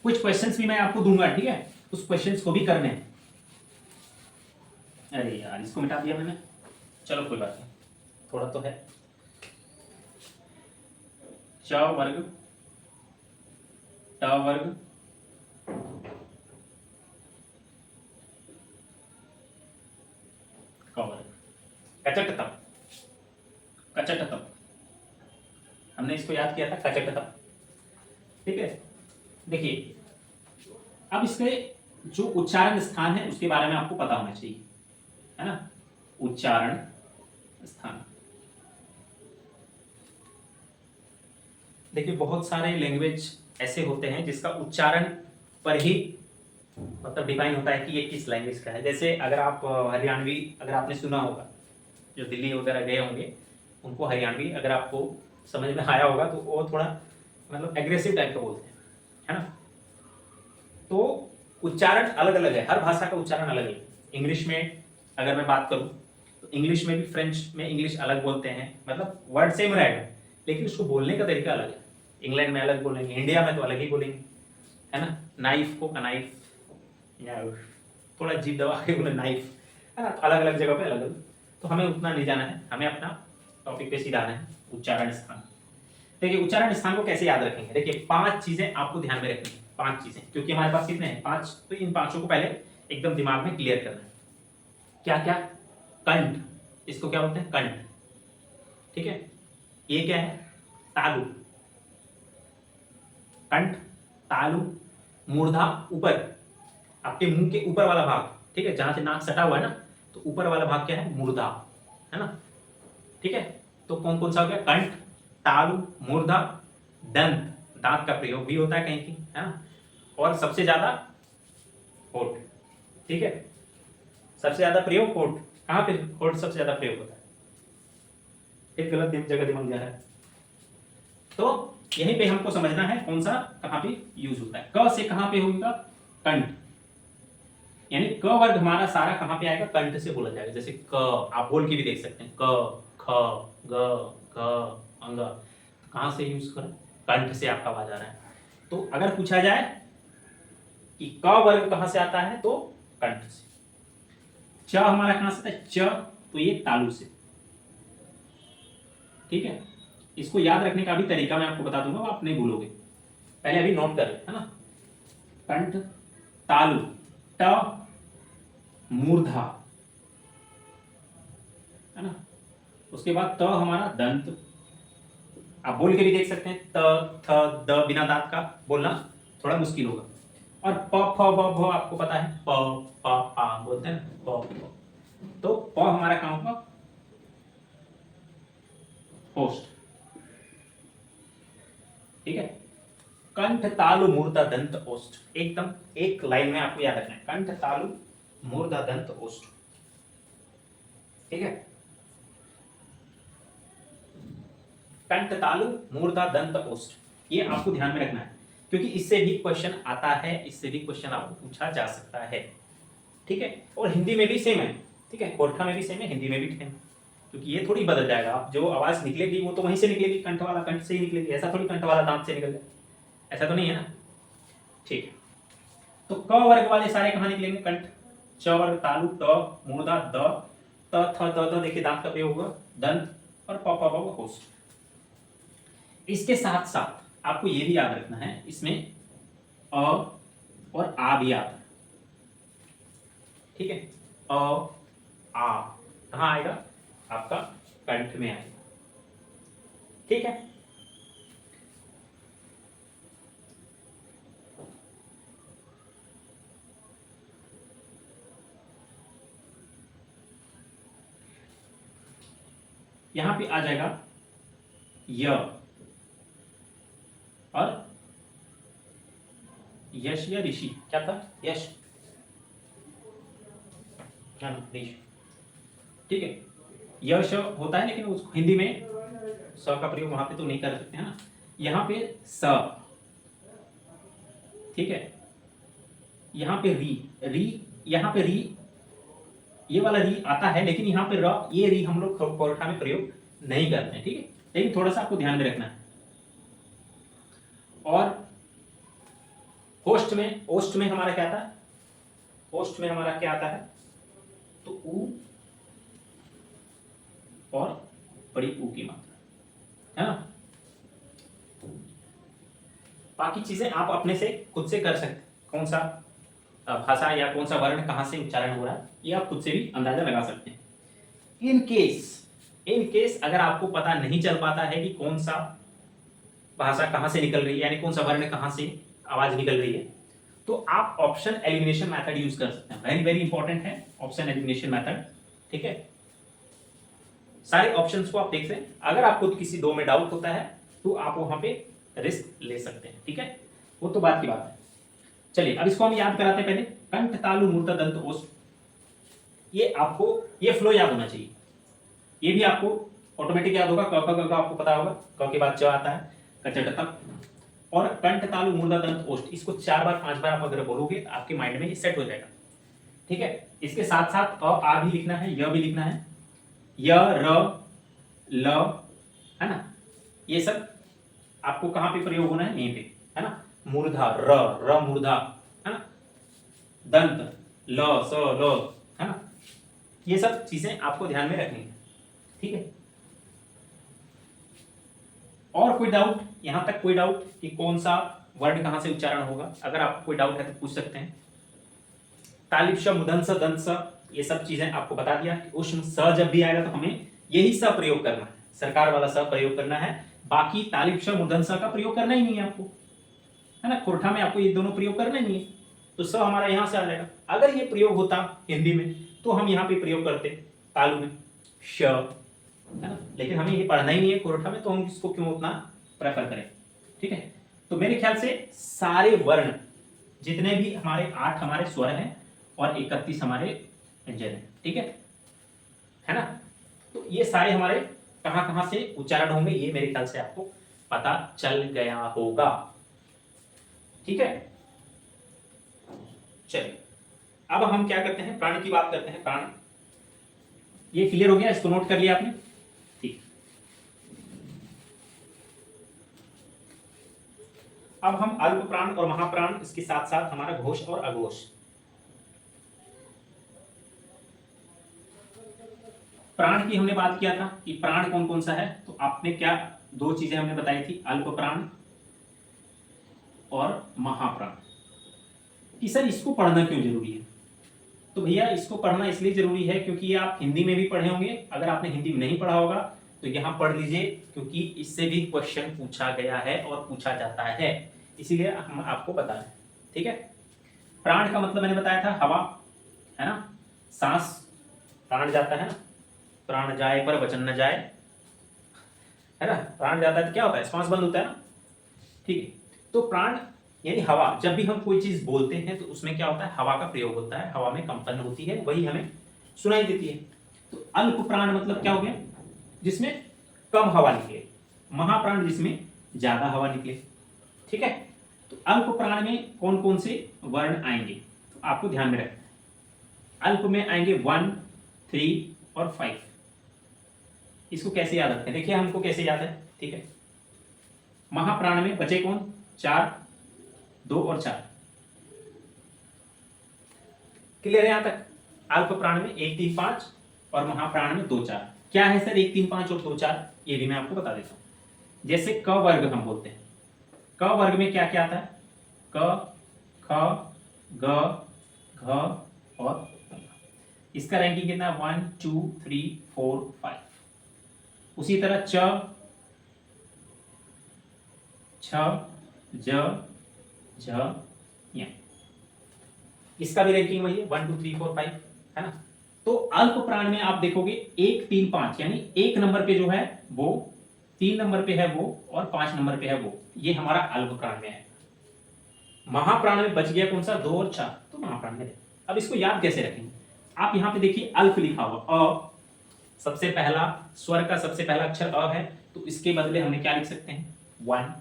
कुछ क्वेश्चंस भी मैं आपको दूंगा, ठीक है, उस क्वेश्चंस को भी करने हैं। अरे यार इसको मिटा दिया मैंने, चलो कोई बात नहीं, थोड़ा तो है। च वर्ग, ट वर्ग, क वर्ग, कचटतम, कचटतम, हमने इसको याद किया था, कचटतम, ठीक है। देखिए अब इसके जो उच्चारण स्थान है उसके बारे में आपको पता होना चाहिए, है ना, उच्चारण स्थान। देखिए बहुत सारे लैंग्वेज ऐसे होते हैं जिसका उच्चारण पर ही मतलब डिफाइन होता है कि ये किस लैंग्वेज का है। जैसे अगर आप हरियाणवी अगर आपने सुना होगा, जो दिल्ली वगैरह गए होंगे उनको हरियाणवी अगर आपको समझ में आया होगा तो वो थोड़ा मतलब एग्रेसिव टाइप का बोलते हैं, है ना। तो उच्चारण अलग अलग है, हर भाषा का उच्चारण अलग अलग है। इंग्लिश में अगर मैं बात करूं तो इंग्लिश में भी फ्रेंच में इंग्लिश अलग बोलते हैं, मतलब वर्ड सेम रहेगा लेकिन उसको बोलने का तरीका अलग है। इंग्लैंड में अलग बोलेंगे, इंडिया में तो अलग ही बोलेंगे, है ना। नाइफ को नाइफ, या थोड़ा जीभ दबा के बोले नाइफ, है ना, तो अलग अलग जगह पे अलग अलग। तो हमें उतना नहीं जाना है, हमें अपना टॉपिक पे सीधा आना है, उच्चारण स्थान। देखिए उच्चारण स्थान को कैसे याद रखेंगे, देखिए 5 चीजें आपको ध्यान में रखनी है, 5 चीजें, क्योंकि हमारे पास कितने हैं? 5, तो इन 5 को पहले एकदम दिमाग में क्लियर करना है। क्या क्या? कंठ, इसको क्या बोलते हैं? कंठ, ठीक है। ये क्या है? तालु, कंठ, तालु, मूर्धा ऊपर, आपके मुंह के ऊपर वाला भाग, ठीक है, जहां से नाक सटा हुआ है ना, तो ऊपर वाला भाग क्या है? मूर्धा, है ना, ठीक है। तो कौन कौन सा हो गया? कंठ, तालु, मूर्धा, दंत, दांत का प्रयोग भी होता है कहीं की, है ना, और सबसे ज्यादा होठ, ठीक है, सबसे ज्यादा प्रयोग होठ। कहां पे होठ सबसे ज्यादा प्रयोग होता है? एक गलत जगह दिमाग जा रहा है, तो यहीं पे हमको समझना है कौन सा कहां पे यूज होता है। क से कहां पे होगा? कंठ, यानी क वर्ग हमारा सारा कहां पे आएगा? कंठ से बोला जाएगा। जैसे क आप बोल के भी देख सकते हैं, क, ख, ग, घ, अंग, कहां से यूज करें? कंठ से आपका आवाज आ रहा है। तो अगर पूछा जाए कि क वर्ग कहां से आता है, तो कंठ से। च हमारा कहां से आता है? च, तो ये तालु से, ठीक है। इसको याद रखने का भी तरीका मैं आपको बता दूंगा, आप नहीं भूलोगे, पहले अभी नोट कर, है ना। कंठ, तालु, ट, मूर्धा, उसके बाद त हमारा दंत, आप बोल के भी देख सकते हैं, त थ द बिना दांत का बोलना थोड़ा मुश्किल होगा। और प फ ब भ आपको पता है, प प आ बोलते हैं ना, प प। तो प हमारा कहाँ होगा, होस्ट, ठीक है। कंठ तालु मूर्धा दंत ओष्ठ, एकदम एक लाइन में आपको याद रखना है, कंठ तालु मूर्धा दंत ओष्ठ, ठीक है। कंठ तालु मूर्धा दंत ओष्ठ, ये आपको ध्यान में रखना है, क्योंकि इससे भी क्वेश्चन आता है, इससे भी क्वेश्चन आपको पूछा जा सकता है, ठीक है। और हिंदी में भी सेम है, ठीक है, कोर्ठा में भी सेम है, हिंदी में भी सेम है, क्योंकि ये थोड़ी बदल जाएगा, आप जो आवाज निकलेगी वो तो वहीं से निकलेगी, कंठ वाला कंठ से ही निकलेगी, ऐसा थोड़ी कंठ वाला दांत से निकल जाए, ऐसा तो नहीं है ना, ठीक है। तो क वर्ग वाले सारे कहाँ निकलेंगे, कंठ, च वर्ग तालु, ट मूर्धा, द, त थ द द, देखिए दांत का प्रयोग हुआ, दंत, और प प ब होस्ट। इसके साथ साथ आपको ये भी याद रखना है, इसमें अ और आ भी आता है, ठीक है। अ आ कहाँ आएगा, आपका कंठ में आएगा, ठीक है। यहां पे आ जाएगा य, और यश या ऋषि, क्या था, यश, ठीक है। यश होता है, लेकिन उसको हिंदी में स का प्रयोग वहां पे तो नहीं कर सकते हैं ना, यहाँ पे स, ठीक है। यहाँ पे री, री, यहाँ पे री, ये वाला री आता है, लेकिन यहाँ पे र, ये री हम लोग कोर्ठा में प्रयोग नहीं करते हैं, ठीक है, लेकिन थोड़ा सा आपको ध्यान में रखना है। और होस्ट में, ओस्ट में हमारा क्या था, होस्ट में हमारा क्या आता है, तो ऊ और बड़ी ऊ की मात्रा, है ना। बाकी चीजें आप अपने से खुद से कर सकते हैं, कौन सा भाषा या कौन सा वर्ण कहां से उच्चारण हो रहा है, ये आप खुद से भी अंदाजा लगा सकते हैं। इन केस अगर आपको पता नहीं चल पाता है कि कौन सा भाषा कहां से निकल रही है, यानी कौन सा वर्ण कहां से आवाज निकल रही है, तो आप ऑप्शन एलिमिनेशन मेथड यूज कर सकते हैं, वेरी वेरी इंपॉर्टेंट है ऑप्शन एलिमिनेशन मेथड, ठीक है। सारे ऑप्शंस को आप देख लें, अगर आपको किसी दो में डाउट होता है तो आप वहां पे रिस्क ले सकते हैं, ठीक है, वो तो बात की बात है। चलिए अब इसको हम याद कराते हैं, पहले कंठ तालु मूर्धा दंत ओष्ठ, ये आपको, ये फ्लो याद होना चाहिए, ये भी आपको ऑटोमेटिक याद होगा, क ख ग आपको पता होगा, क के बाद च आता है, कचट तक, और कंठ तालु मूर्धा दंत ओष्ठ, इसको 4 बार 5 बार आप अगर बोलोगे तो आपके माइंड में ये सेट हो जाएगा, ठीक है। इसके साथ साथ अ आ भी लिखना है, य भी लिखना है, य र ल, है ना, ये सब आपको कहां पे प्रयोग होना है, यहीं पे, है ना। मूर्धा, र मूर्धा, है ना, दंत, ल स ल, है ना, ये सब चीजें आपको ध्यान में रखनी है, ठीक है। और कोई डाउट, यहां तक कोई डाउट कि कौन सा वर्ड कहां से उच्चारण होगा, अगर आपको कोई डाउट है तो पूछ सकते हैं। तालिब श, मुदन स, दंत स, ये सब चीजें आपको बता दिया। उष्म स जब भी आएगा तो हमें यही स प्रयोग करना है, सरकार वाला स प्रयोग करना है, बाकी तालिब श मुदन स का प्रयोग करना ही नहीं है आपको, है ना, कोर्ठा में आपको ये दोनों प्रयोग करना ही नहीं है, तो स हमारा यहां से आ जाएगा। अगर ये प्रयोग होता हिंदी में तो हम यहाँ पे प्रयोग करते तालु में श, है ना, लेकिन हमें ये पढ़ना ही नहीं है कोर्ठा में, तो हम इसको क्यों उतना प्रेफर करें, ठीक है। तो मेरे ख्याल से सारे वर्ण जितने भी हमारे 8 हमारे स्वर हैं और 31 हमारे व्यंजन हैं, ठीक है ना। तो ये सारे हमारे कहां कहां से उच्चारण होंगे, ये मेरे ख्याल से आपको पता चल गया होगा, ठीक है। चलिए अब हम क्या करते हैं, प्राण की बात करते हैं। प्राण, ये क्लियर हो गया, इसको नोट कर लिया आपने, ठीक। अब हम अल्प प्राण और महाप्राण, इसके साथ साथ हमारा घोष और अघोष। प्राण की हमने बात किया था कि प्राण कौन कौन सा है, तो आपने क्या दो चीजें हमने बताई थी, अल्प प्राण और महाप्राण, कि सर इसको पढ़ना क्यों जरूरी है, तो भैया इसको पढ़ना इसलिए जरूरी है क्योंकि ये आप हिंदी में भी पढ़े होंगे, अगर आपने हिंदी में नहीं पढ़ा होगा तो यहाँ पढ़ लीजिए, क्योंकि इससे भी क्वेश्चन पूछा गया है और पूछा जाता है, इसीलिए हम आपको बता रहे हैं। ठीक है, प्राण का मतलब मैंने बताया था हवा, है ना, सांस, प्राण जाता है ना, प्राण जाए पर वचन न जाए, है ना, प्राण जाता है तो क्या होता है, श्वास बंद होता है ना। ठीक है, तो प्राण यानी हवा, जब भी हम कोई चीज बोलते हैं तो उसमें क्या होता है, हवा का प्रयोग होता है, हवा में कंपन होती है, वही हमें सुनाई देती है। तो अल्प प्राण मतलब क्या हो गया, जिसमें कम हवा निकले, महाप्राण जिसमें ज्यादा हवा निकले। ठीक है, तो अल्प प्राण में कौन कौन से वर्ण आएंगे, तो आपको ध्यान में रखना। अल्प में आएंगे 1, 3 और 5। इसको कैसे याद रखते हैं, देखिए हमको कैसे याद है। ठीक है, महाप्राण में बचे कौन, 4, 2 और 4। क्लियर है यहां तक। अल्प प्राण में 1, 3, 5 और महाप्राण में 2, 4। क्या है सर 1, 3, 5 और 2, 4, ये भी मैं आपको बता देता हूं। जैसे क वर्ग हम बोलते हैं, क वर्ग में क्या क्या आता है, क, ख, ग, घ और इसका रैंकिंग कितना, 1, 2, 3, 4, 5। उसी तरह च, छ, ज, झ, य, इसका भी रैंकिंग वही है, 1, 2, 3, 4, 5, है ना। तो अल्प प्राण में आप देखोगे 1, 3, 5 यानी 1 नंबर पे जो है वो, 3 नंबर पे है वो और 5 नंबर पे है वो, ये हमारा अल्प प्राण में है। महाप्राण में बच गया कौन सा, 2 और 4, तो महाप्राण में। अब इसको याद कैसे रखेंगे, आप यहां पे देखिए अल्प लिखा हुआ, अ सबसे पहला स्वर का सबसे पहला अक्षर अ है, तो इसके बदले हमने क्या लिख सकते हैं, 1।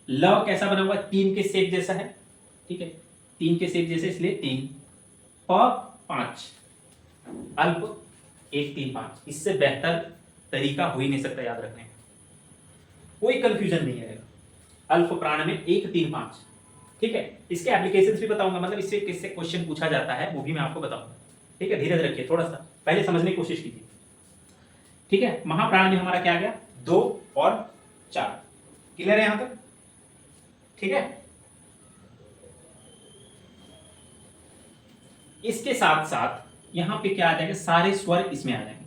ल कैसा बना हुआ है, 3 के शेप जैसा है। ठीक है, 3 के शेप जैसे, इसलिए 3। प 5, अल्प 1, 3, 5, इससे बेहतर तरीका हो ही नहीं सकता याद रखने का, कोई कंफ्यूजन नहीं है अल्प प्राण में 1, 3, 5। ठीक है, इसके एप्लीकेशंस भी बताऊंगा, मतलब इससे किससे क्वेश्चन पूछा जाता है वो भी मैं आपको बताऊंगा। ठीक है, धीरज रखिए, थोड़ा सा पहले समझने की कोशिश कीजिए। ठीक है, महाप्राण में हमारा क्या आ गया, 2 और 4। क्लियर है यहां तक। ठीक है, इसके साथ साथ यहां पे क्या आ जाएगा, सारे स्वर इसमें आ जाएंगे,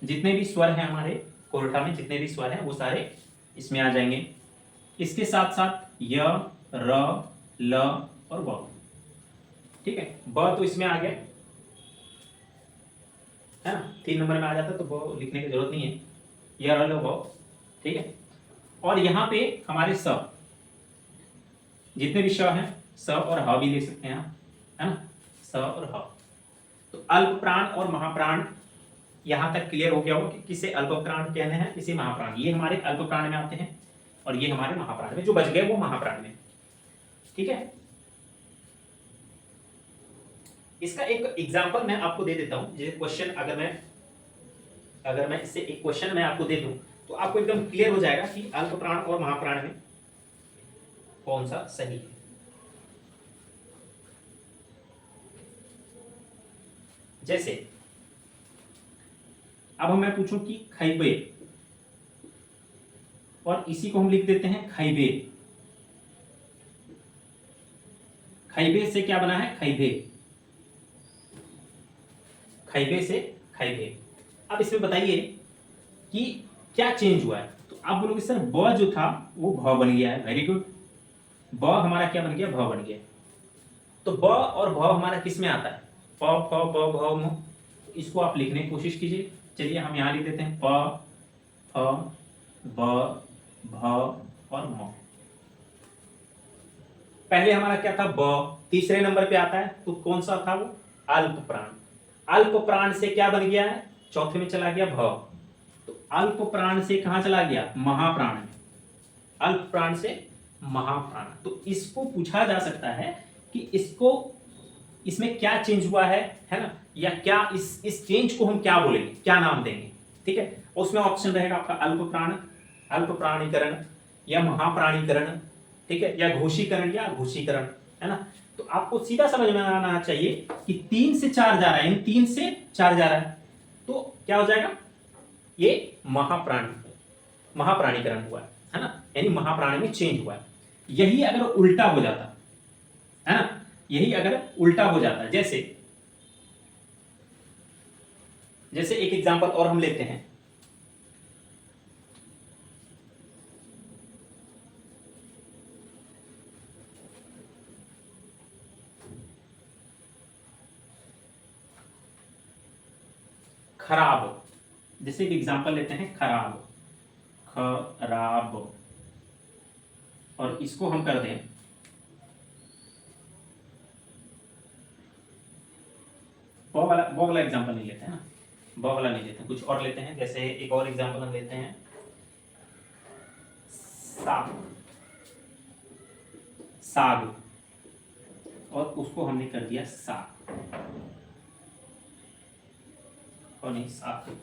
जितने भी स्वर हैं हमारे कोरठा में, जितने भी स्वर हैं वो सारे इसमें आ जाएंगे। इसके साथ साथ य, र, ल और व। ठीक है, ब तो इसमें आ गया, है ना, 3 नंबर में आ जाता तो वो लिखने की जरूरत नहीं है, य, र, ल, व। ठीक है, और यहां पे हमारे स, जितने भी श हैं, स और ह भी लिख सकते हैं आप, है ना, स और ह। तो अल्प प्राण और महाप्राण यहां तक क्लियर हो गया हो कि किसे अल्प प्राण कहने हैं, किसे महाप्राण। ये हमारे अल्प प्राण में आते हैं और ये हमारे महाप्राण में, जो बच गए वो महाप्राण में। ठीक है, इसका एक एग्जांपल मैं आपको दे देता हूं, जैसे क्वेश्चन अगर मैं इससे एक क्वेश्चन मैं आपको दे दूं तो आपको एकदम क्लियर हो जाएगा कि अल्प प्राण और महाप्राण में कौन सा सही है। जैसे अब मैं पूछूं कि खैबे, और इसी को हम लिख देते हैं खैबे। खैबे से क्या बना है, खैबे, खैबे से खैबे। अब इसमें बताइए कि क्या चेंज हुआ है, तो आप बोलोगे सर ब जो था वो भ बन गया है। वेरी गुड, ब हमारा क्या बन गया, भ बन गया। तो ब और भ हमारा किस में आता है, प, फ, ब, भ, म। इसको आप लिखने की कोशिश कीजिए। चलिए हम यहां लिख देते हैं प, फ, ब, भ और म। पहले हमारा क्या था, ब, तीसरे नंबर पे आता है, तो कौन सा था वो, अल्प प्राण। अल्प प्राण से क्या बन गया है, चौथे में चला गया भ, तो अल्प प्राण से कहां चला गया, महाप्राण में। अल्प प्राण से महाप्राण, तो इसको पूछा जा सकता है कि इसमें क्या चेंज हुआ है ना, या क्या इस चेंज को हम क्या बोलेंगे, क्या नाम देंगे। ठीक है, उसमें ऑप्शन रहेगा आपका अल्प प्राण, अल्प प्राणीकरण या महाप्राणीकरण, ठीक है, या घोषीकरण या घोषीकरण, है ना। तो आपको सीधा समझ में आना चाहिए कि 3 से 4 जा रहा है, यानी 3 से 4 जा रहा है, तो क्या हो जाएगा, ये महाप्राणीकरण हुआ है ना, यानी महाप्राणी में चेंज हुआ है। यही अगर उल्टा हो जाता है ना, यही अगर उल्टा हो जाता है, जैसे जैसे एक एग्जांपल और हम लेते हैं, खराब। जैसे एक एग्जांपल लेते हैं खराब, खराब, और इसको हम कर दें वो वाला एग्जांपल नहीं लेते हैं ना, वो वाला नहीं लेते हैं, कुछ और लेते हैं। जैसे एक और एग्जांपल हम लेते हैं साग, साग, और उसको हमने कर दिया साग, और नहीं साग।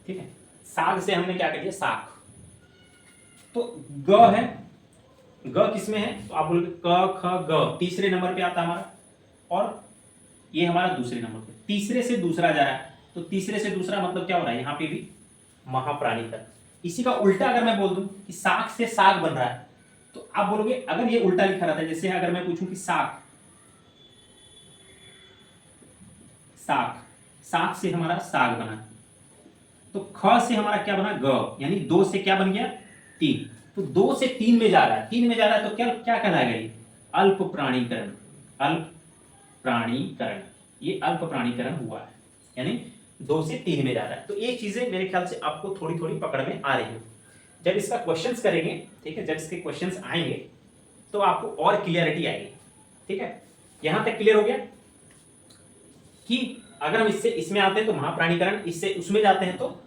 ठीक है, साग से हमने क्या कर दिया साग। तो ग है, ग किसमें है, तो आप बोलोगे क ख ग तीसरे नंबर पे आता है हमारा, और ये हमारा दूसरे नंबर पे, तीसरे से दूसरा जा रहा है। तो तीसरे से दूसरा मतलब क्या हो रहा है, यहाँ पे भी महाप्राणी का। इसी का उल्टा अगर मैं बोल दूं कि साग से साग बन रहा है, तो आप बोलोगे अगर ये उल्टा लिखा रहता है, जैसे अगर मैं पूछूं कि साग, साग, साग से हमारा साग बना, तो ख से हमारा क्या बना ग, यानी दो से क्या बन गया तीन। तो दो से तीन में जा रहा है, तीन में जा रहा है, तो क्या क्या कहलाएगा ये अल्प प्राणीकरण, अल्प प्राणीकरण, ये अल्प प्राणीकरण हुआ है, यानी दो से तीन में जा रहा है। तो ये चीजें मेरे ख्याल से आपको थोड़ी थोड़ी पकड़ में आ रही है। जब इसका क्वेश्चंस करेंगे, ठीक है, जब इसके क्वेश्चंस आएंगे तो आपको और क्लियरिटी आएगी। ठीक है, यहां तक क्लियर हो गया कि अगर हम इससे इसमें आते हैं तो महाप्राणीकरण, इससे उसमें जाते हैं तो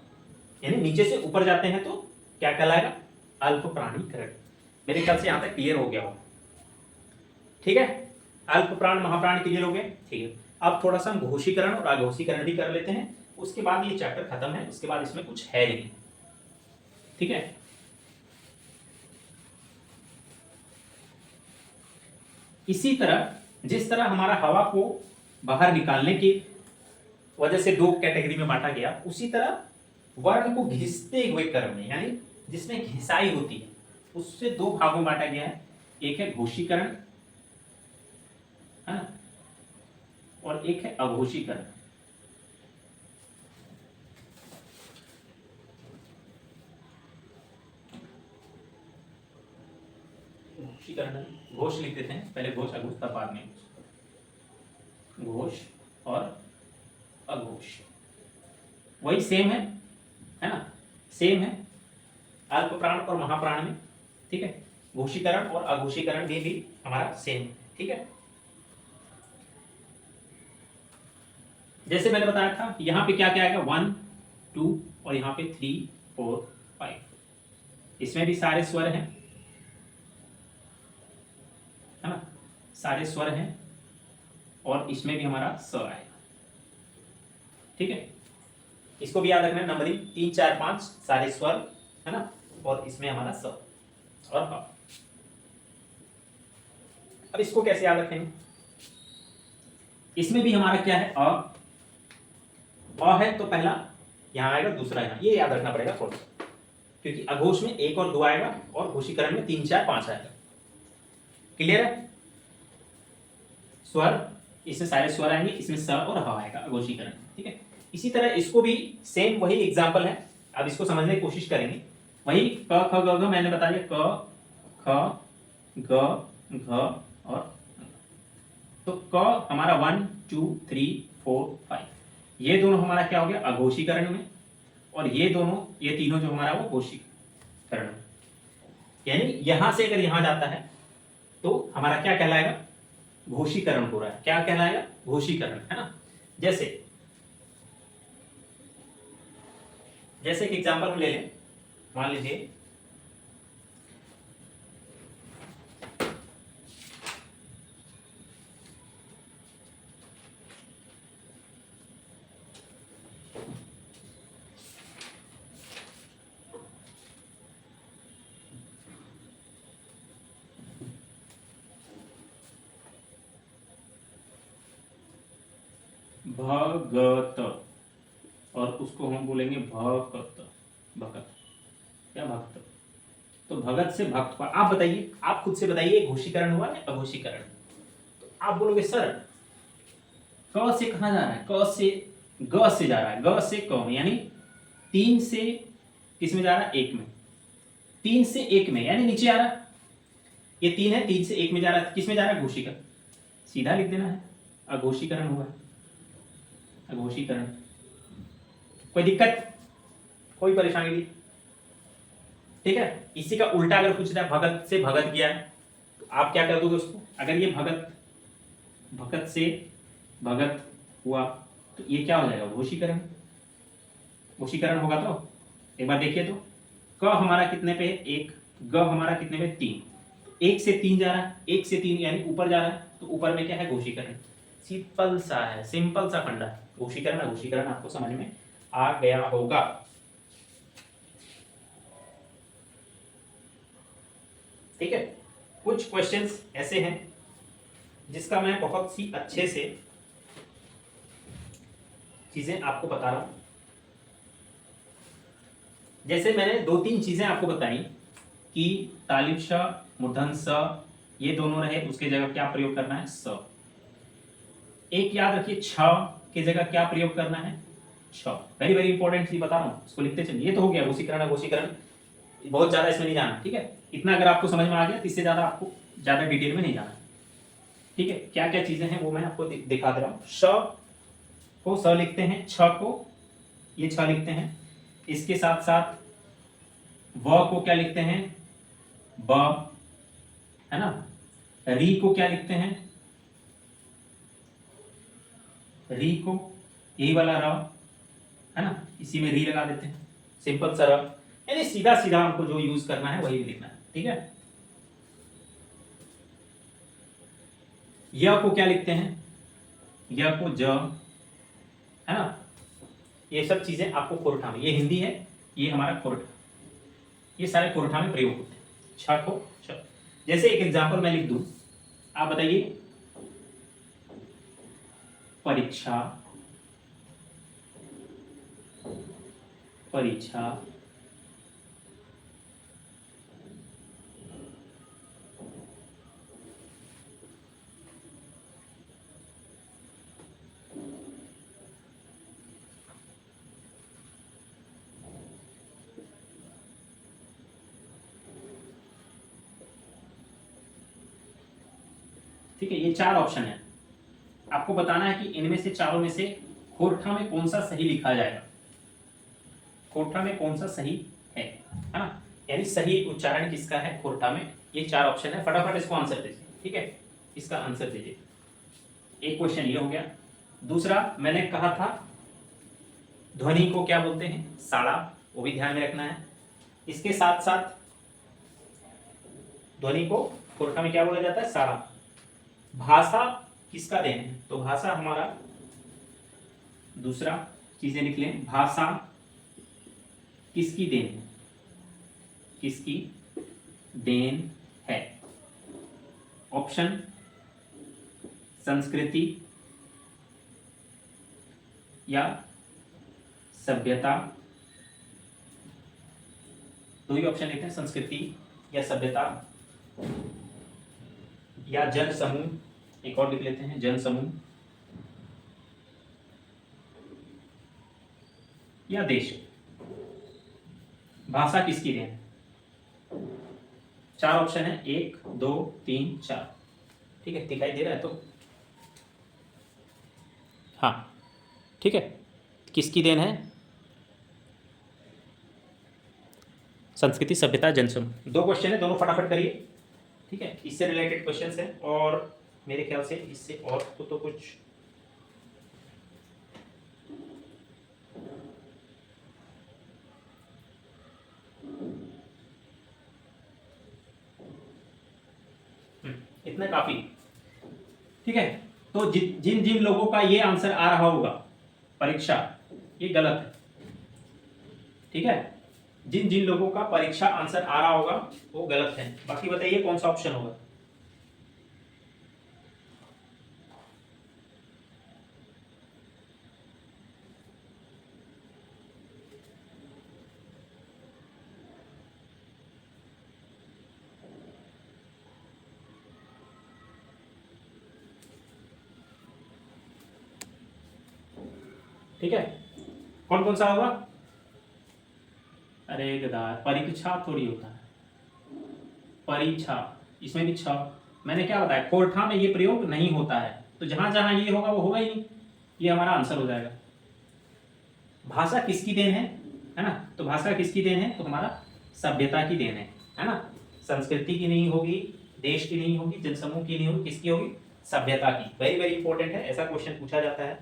यानी नीचे से ऊपर जाते हैं तो क्या कहलाएगा अल्प प्राणीकरण। मेरे ख्याल से यहां तक क्लियर हो गया होगा। ठीक है, अल्प प्राण महाप्राण क्लियर हो गए। ठीक है, अब थोड़ा सा हम घोषीकरण और अघोषीकरण भी कर लेते हैं, उसके बाद ये चैप्टर खत्म है, उसके बाद इसमें कुछ है नहीं। ठीक है, इसी तरह जिस तरह हमारा हवा को बाहर निकालने की वजह से दो कैटेगरी में बांटा गया, उसी तरह वर्ण को घिसते हुए कर्म में, यानी जिसमें घिसाई होती है, उससे दो भागों में बांटा गया है। एक है घोषीकरण, है, और एक है अघोषीकरण। घोषीकरण, घोष लिख देते हैं पहले, घोष अघोष तब बाद में घोष और अघोष, वही सेम है ना, सेम है अल्प प्राण और महाप्राण में। ठीक है, घोषीकरण और अघोषीकरण भी हमारा सेम। ठीक है, जैसे मैंने बताया था यहां पे क्या क्या आएगा 1 2 और यहां पे 3 4 5, इसमें भी सारे स्वर हैं, है ना, सारे स्वर हैं, और इसमें भी हमारा स आएगा। ठीक है, इसको भी याद रखना, नंबरिंग 3 4 5 सारे स्वर, है ना, और इसमें हमारा स और अ। अब इसको कैसे याद रखेंगे, इसमें भी हमारा क्या है अ है तो पहला यहां आएगा, दूसरा यहां, ये याद रखना पड़ेगा थोड़ा सा, क्योंकि अघोष में 1 और 2 आएगा और घोषीकरण में 3 4 5 आएगा। क्लियर है, स्वर, इसमें सारे स्वर आएंगे, इसमें स और ह आएगा अघोषीकरण। ठीक है, इसी तरह इसको भी सेम वही एग्जांपल है, अब इसको समझने की कोशिश करेंगे। वही क ख ग घ मैंने बता दिया, क ख ग घ और, तो क हमारा 1 2 3 4 5, ये दोनों हमारा क्या हो गया अघोषीकरण में, और ये दोनों, ये तीनों जो हमारा वो घोषीकरण में, यानी यहां से अगर यहां जाता है तो हमारा क्या कहलाएगा घोषीकरण हो रहा है। क्या कहलाएगा घोषीकरण, है ना। जैसे जैसे एक एग्जांपल हम ले लें, मान लीजिए भगत, और उसको हम बोलेंगे भक्त, भगत या भक्त। तो भगत से भक्त हुआ। आप बताइए, आप खुद से बताइए, घोषीकरण हुआ या अघोषीकरण? तो आप बोलोगे सर क से कहाँ जा रहा है, क से ग से जा रहा है, ग से क में, यानी 3 से किस में जा रहा है, 1 में, 3 से 1 में, यानी नीचे आ रहा है। ये 3 है, 3 से 1 में जा रहा है, किस में जा रहा है, घोषीकरण। सीधा लिख देना है, अघोषीकरण हुआ, अघोषीकरण। कोई दिक्कत, कोई परेशानी नहीं, ठीक है। इसी का उल्टा अगर पूछता है भगत से भगत गया है, तो आप क्या कर दोगे उसको, अगर ये भगत, भगत से भगत हुआ, तो ये क्या हो जाएगा, घोषीकरण। घोषीकरण होगा तो एक बार देखिए तो, क हमारा कितने पे, 1, ग हमारा कितने पे, 3, 1 से 3 जा रहा है, 1 से 3 यानी ऊपर जा रहा है, तो ऊपर में क्या है, घोषीकरण। सिंपल सा है, सिंपल सा फंडा है, घोषीकरण अघोषीकरण आपको समझ में आ गया होगा। ठीक है। कुछ क्वेश्चंस ऐसे हैं जिसका मैं बहुत सी अच्छे से चीजें आपको बता रहा हूं। जैसे मैंने 2-3 चीजें आपको बताई कि तालिब श, मूर्धन स, ये दोनों रहे, उसके जगह क्या प्रयोग करना है, स। एक याद रखिए, छ की जगह क्या प्रयोग करना है, छ। वेरी वेरी इंपॉर्टेंट चीज बता रहा हूं, इसको लिखते चलिए। ये तो हो गया घोषीकरण अघोषीकरण, बहुत ज्यादा इसमें नहीं जाना, ठीक है। इतना अगर आपको समझ में आ गया तो इससे ज्यादा आपको ज्यादा डिटेल में नहीं जाना, ठीक है। क्या क्या चीजें हैं वो मैं आपको दिखा दे रहा हूं। श को स लिखते हैं, छ को ये छ लिखते हैं, इसके साथ साथ व को क्या लिखते हैं, ब, है ना। री को क्या लिखते हैं, री को यही वाला र, है ना, इसी में री लगा देते हैं, सिंपल सा र, यानी सीधा सीधा हमको जो यूज करना है वही लिखना है, ठीक है। य को क्या लिखते हैं, य को ज, है ना। ये सब चीजें आपको कोरठा में, ये हिंदी है, ये हमारा कोरठा, ये सारे कोरठा में प्रयोग होते हैं। छ को छ, जैसे एक एग्जांपल मैं लिख दूं, आप बताइए, परीक्षा, परीक्षा, ठीक है। ये 4 ऑप्शन है, आपको बताना है कि इनमें से चारों में से कोरठा में कौन सा सही लिखा जाएगा, कोरठा में कौन सा सही है ना, यानी सही उच्चारण किसका है कोरठा में। ये 4 ऑप्शन है, फटाफट इसको आंसर दीजिए, ठीक है। इसका आंसर दीजिए। एक क्वेश्चन ये हो गया। दूसरा मैंने कहा था ध्वनि को क्या बोलते हैं, साड़ा, वो भी ध्यान में रखना है। इसके साथ साथ ध्वनि को कोरठा में क्या बोला जाता है, साड़ा। भाषा किसका देन है, तो भाषा हमारा दूसरा चीजें लिख लें, भाषा किसकी देन है, किसकी देन है। ऑप्शन संस्कृति या सभ्यता, दो ही ऑप्शन लेते हैं, संस्कृति या सभ्यता या जन समूह, एक और लिख लेते हैं, जन समूह या देश। भाषा किसकी देन है, 4 ऑप्शन है, 1 2 3 4, ठीक है। दिखाई दे रहा है तो हाँ, ठीक है। किसकी देन है, संस्कृति, सभ्यता, जनसमूह। 2 क्वेश्चन है, दोनों फटाफट करिए, ठीक है। इससे रिलेटेड क्वेश्चंस है, और मेरे ख्याल से इससे और तो कुछ इतना काफी, ठीक है। तो जिन जिन लोगों का ये आंसर आ रहा होगा परीक्षा, ये गलत है, ठीक है। जिन जिन लोगों का परीक्षा आंसर आ रहा होगा वो गलत है। बाकी बताइए कौन सा ऑप्शन होगा, ठीक है, कौन कौन सा होगा? अरे गधा, परीक्षा थोड़ी होता है, परीक्षा, इसमें भी छ, मैंने क्या बताया, कोर्ठा में ये प्रयोग नहीं होता है, तो जहां जहां ये होगा वो होगा ही नहीं, ये हमारा आंसर हो जाएगा। भाषा किसकी देन है ना? तो भाषा किसकी देन है? तो हमारा सभ्यता की देन है ना? संस्कृति की नहीं होगी, देश की नहीं होगी, जनसमूह की नहीं होगी, किसकी होगी? सभ्यता की। वेरी वेरी इंपॉर्टेंट है, ऐसा क्वेश्चन पूछा जाता है।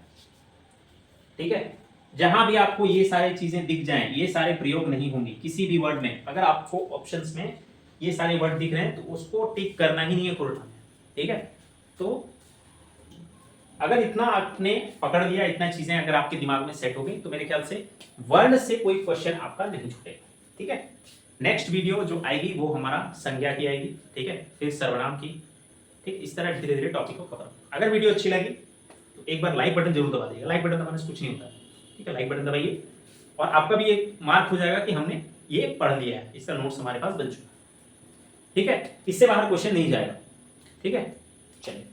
ठीक है, जहां भी आपको ये सारी चीजें दिख जाएं, ये सारे प्रयोग नहीं होंगे किसी भी वर्ड में, अगर आपको ऑप्शंस में ये सारे वर्ड दिख रहे हैं तो उसको टिक करना ही नहीं है कोर्ट में। ठीक है, तो अगर इतना आपने पकड़ लिया, इतना चीजें अगर आपके दिमाग में सेट हो गई, तो मेरे ख्याल से वर्ड से कोई क्वेश्चन आपका नहीं छूटेगा। ठीक है, नेक्स्ट वीडियो जो आएगी वो हमारा संज्ञा की आएगी। ठीक है, फिर सर्वनाम की। ठीक, इस तरह धीरे धीरे टॉपिक को कवर। अगर वीडियो अच्छी लगी तो एक बार लाइक बटन जरूर दबा दीजिएगा, लाइक बटन दबाने से कुछ नहीं होता। ठीक है, लाइक बटन दबाइए और आपका भी एक मार्क हो जाएगा कि हमने ये पढ़ लिया है, इसका नोट्स हमारे पास बन चुका है। ठीक है, इससे बाहर क्वेश्चन नहीं जाएगा। ठीक है, चलिए।